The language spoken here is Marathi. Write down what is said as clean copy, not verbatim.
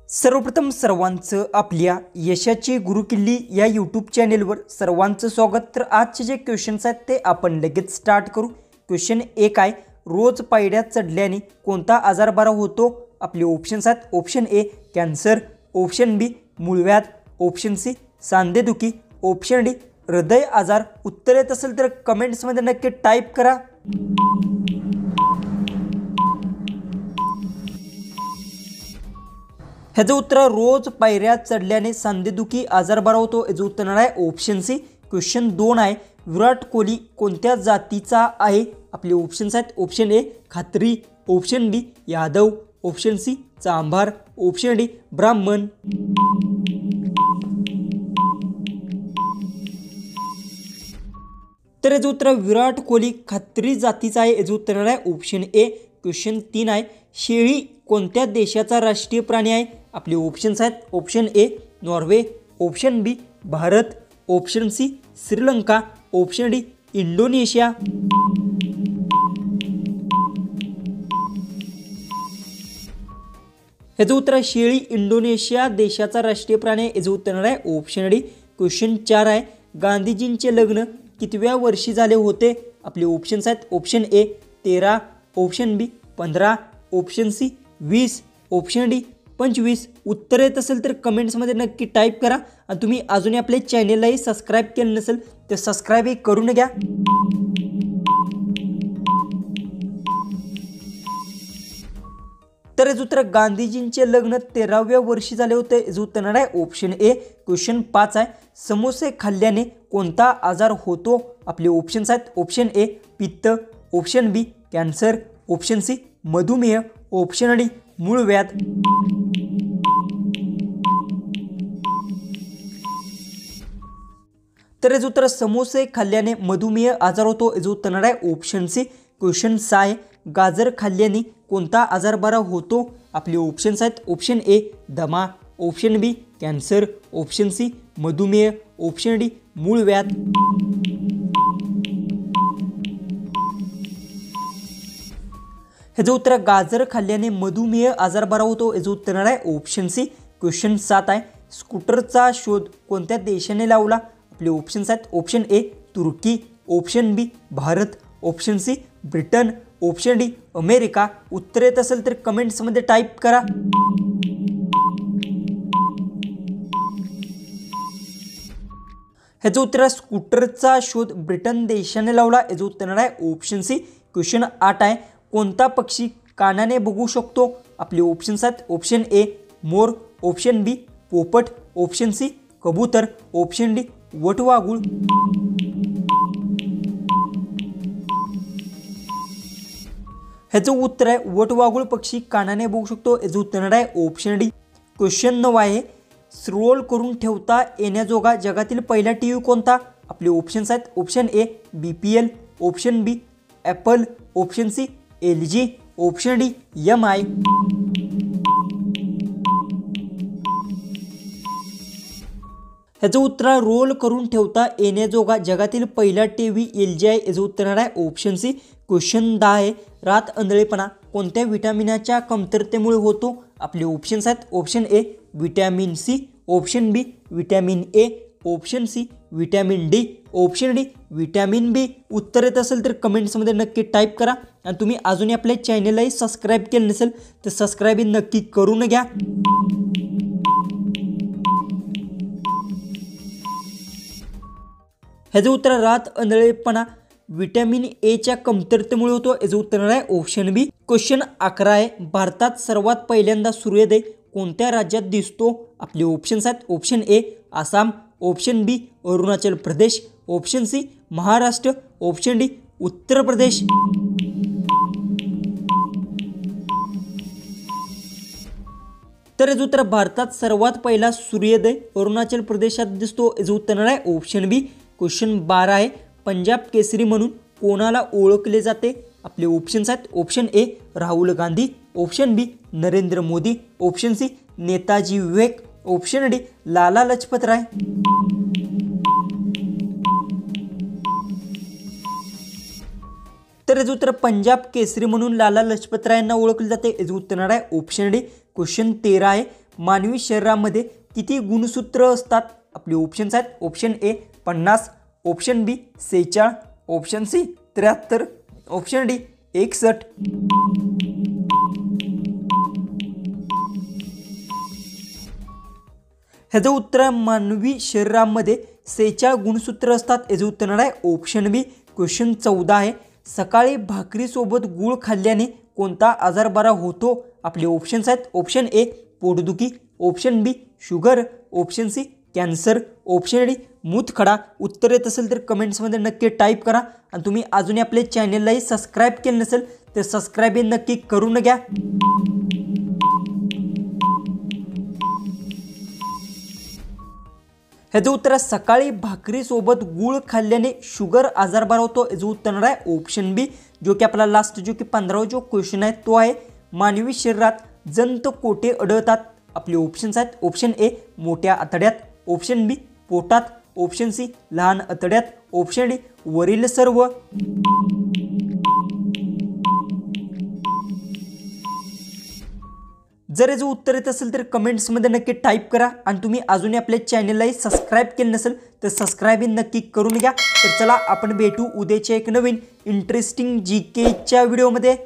सर्वप्रथम सर्वांचं आपल्या यशाची गुरुकिल्ली या यूट्यूब चॅनेलवर सर्वांचं स्वागत। तर आजचे जे क्वेश्चन्स आहेत ते आपण लगेच स्टार्ट करू। क्वेश्चन 1 आहे, रोज पायऱ्या चढल्याने कोणता आजार बरा होतो? आपले ऑप्शन्स आहेत, ऑप्शन ए कॅन्सर, ऑप्शन बी मूळव्याध, ऑप्शन सी सांधेदुखी, ऑप्शन डी हृदय आजार। उत्तर येत असेल तर कमेंट्समध्ये नक्की टाईप करा। ह्याचं उत्तर रोज पायऱ्या चढल्याने सांधेदुखी आजार बरा होतो। याचं उत्तर आहे ऑप्शन सी। क्वेश्चन 2 आहे, विराट कोहली कोणत्या जातीचा आहे? आपले ऑप्शन्स आहेत, ऑप्शन ए खात्री, ऑप्शन बी यादव, ऑप्शन सी चांभार, ऑप्शन डी ब्राह्मण। तर याचं उत्तर विराट कोहली खात्री जातीचा आहे। याचं उत्तर आहे ऑप्शन ए। क्वेश्चन 3 आहे, शेळी कोणत्या देशाचा राष्ट्रीय प्राणी आहे? आपले ऑप्शन्स आहेत, option A Norway, option B Bharat, option C Sri Lanka, option D Indonesia. याचं उत्तर आहे शेळी इंडोनेशिया देशाचा राष्ट्रीय प्राणी आहे। याचं उत्तर आहे ऑप्शन डी। क्वेश्चन 4 आहे, गांधीजींचे लग्न कितव्या वर्षी झाले होते? आपले ऑप्शन्स आहेत, option A 13, option B 15, option C 20, option D 25। उत्तर येत असेल तर कमेंट्समध्ये नक्की टाईप करा। आणि तुम्ही अजूनही आपल्या चॅनेललाही सबस्क्राईब केलं नसेल तर सबस्क्राईबही करून घ्या। तर याचं उत्तर गांधीजींचे लग्न 13व्या वर्षी झाले होते। याचं उत्तर आहे ऑप्शन ए। क्वेश्चन 5 आहे, समोसे खाल्ल्याने कोणता आजार होतो? आपले ऑप्शन्स आहेत, ऑप्शन ए पित्त, ऑप्शन बी कॅन्सर, ऑप्शन सी मधुमेह, ऑप्शन डी मूळव्याध। तर याचं उत्तर समोसे खाल्ल्याने मधुमेह आजार होतो। याचं उत्तर आहे ऑप्शन सी। क्वेश्चन 6 आहे, गाजर खाल्ल्याने कोणता आजार बरा होतो? आपले ऑप्शन्स आहेत, ऑप्शन ए दमा, ऑप्शन बी कॅन्सर, ऑप्शन सी मधुमेह, ऑप्शन डी मूळव्याध। ह्याचं उत्तर गाजर खाल्ल्याने मधुमेह आजार बरा होतो। याचं उत्तर आहे ऑप्शन सी। क्वेश्चन 7 आहे, स्कूटरचा शोध कोणत्या देशाने लावला? आपले ऑप्शन्स आहेत, ऑप्शन ए तुर्की, option B Bharat, option C Britain, option D America. उत्तर येत असेल तर कमेंट्समध्ये टाईप करा। ह्याचं उत्तर स्कूटरचा शोध ब्रिटन देशाने लावला। याचं उत्तर आहे ऑप्शन सी। क्वेश्चन 8 आहे, कोणता पक्षी कानाने बघू शकतो? आपले ऑप्शन्स आहेत, ऑप्शन ए मोर, ऑप्शन बी पोपट, ऑप्शन सी कबूतर, ऑप्शन डी वटवाघूळ। ह्याचं उत्तर आहे वटवाघूळ पक्षी कानाने बघू शकतो। याचं उत्तर आहे ऑप्शन डी। क्वेश्चन 9 आहे, स्क्रोल करून ठेवता येण्याजोगा जगातील पहिला टीव्ही कोणता? आपले ऑप्शन्स आहेत, option A BPL, option B Apple, option C LG, option D MI। ह्याचं उत्तर रोल करून ठेवता येण्याजोगा जगातील पहिला टीव्ही LG आहे। याचं उत्तर आहे ऑप्शन सी। क्वेश्चन 10 आहे, रात आंधळेपणा कोणत्या विटामिनाच्या कमतरतेमुळे होतो? आपले ऑप्शन्स आहेत, option A vitamin C, option B vitamin A, option C vitamin D, option D vitamin B. उत्तर येत असेल तर कमेंट्समध्ये नक्की टाईप करा। आणि तुम्ही अजूनही आपल्या चॅनेललाही सबस्क्राईब केलं नसेल तर सबस्क्राईब नक्की करून घ्या। ह्याचं उत्तर रात आंधळेपणा विटॅमिन एच्या कमतरतेमुळे होतो। याचं उत्तर आहे ऑप्शन बी। क्वेश्चन 11 आहे, भारतात सर्वात पहिल्यांदा सूर्योदय कोणत्या राज्यात दिसतो? आपले ऑप्शन्स आहेत, option A Assam, option B Arunachal Pradesh, option C Maharashtra, option D Uttar Pradesh. तर याचं उत्तर भारतात सर्वात पहिला सूर्योदय अरुणाचल प्रदेशात दिसतो। याचं उत्तर आहे ऑप्शन बी। क्वेश्चन 12 आहे, पंजाब केसरी म्हणून कोणाला ओळखले जाते? आपले ऑप्शन्स आहेत, option A Rahul Gandhi, option B Narendra Modi, option C Netaji Vivek, option D Lala Lajpat Rai. तर याचं उत्तर पंजाब केसरी म्हणून लाला लजपत राय यांना ओळखले जाते। याचं उत्तर आहे ऑप्शन डी। क्वेश्चन 13 आहे, मानवी शरीरामध्ये किती गुणसूत्र असतात? आपले ऑप्शन्स आहेत option A 50, option B 46, option C 73, option D 61. ह्याचं उत्तर आहे मानवी शरीरामध्ये 46 गुणसूत्र असतात. याचं उत्तर आहे ऑप्शन बी. क्वेश्चन 14 आहे. सकाळी भाकरीसोबत गूळ खाल्ल्याने कोणता आजार बरा होतो? आपले ऑप्शन्स आहेत ऑप्शन ए पोटदुखी, option B sugar, option C cancer, option D मूतखडा. उत्तर येत असेल तर कमेंट्समध्ये नक्की टाईप करा. आणि तुम्ही अजूनही आपल्या चॅनललाही सबस्क्राईब केलं नसेल तर सबस्क्राईब नक्की करून घ्या. ह्याचं उत्तर आहे सकाळी भाकरीसोबत गूळ खाल्ल्याने शुगर आजार बरा होतो. याचं उत्तर आहे ऑप्शन बी. जो की आपला लास्ट जो की 15वा जो क्वेश्चन आहे तो आहे मानवी शरीरात जंत कोठे आढळतात? आपले ऑप्शन्स आहेत ऑप्शन ए मोठ्या आतड्यात, ऑप्शन बी पोटात, ऑप्शन सी लहान आतड्यात, ऑप्शन डी वरील सर्व. जर याचं उत्तर येत असेल तर कमेंट्समध्ये नक्की टाईप करा. आणि तुम्ही अजूनही आपल्या चॅनललाही सबस्क्राईब केलं नसेल तर सबस्क्राईब नक्की करून घ्या. तर चला आपण भेटू उद्याच्या एक नवीन इंटरेस्टिंग GKच्या व्हिडिओमध्ये.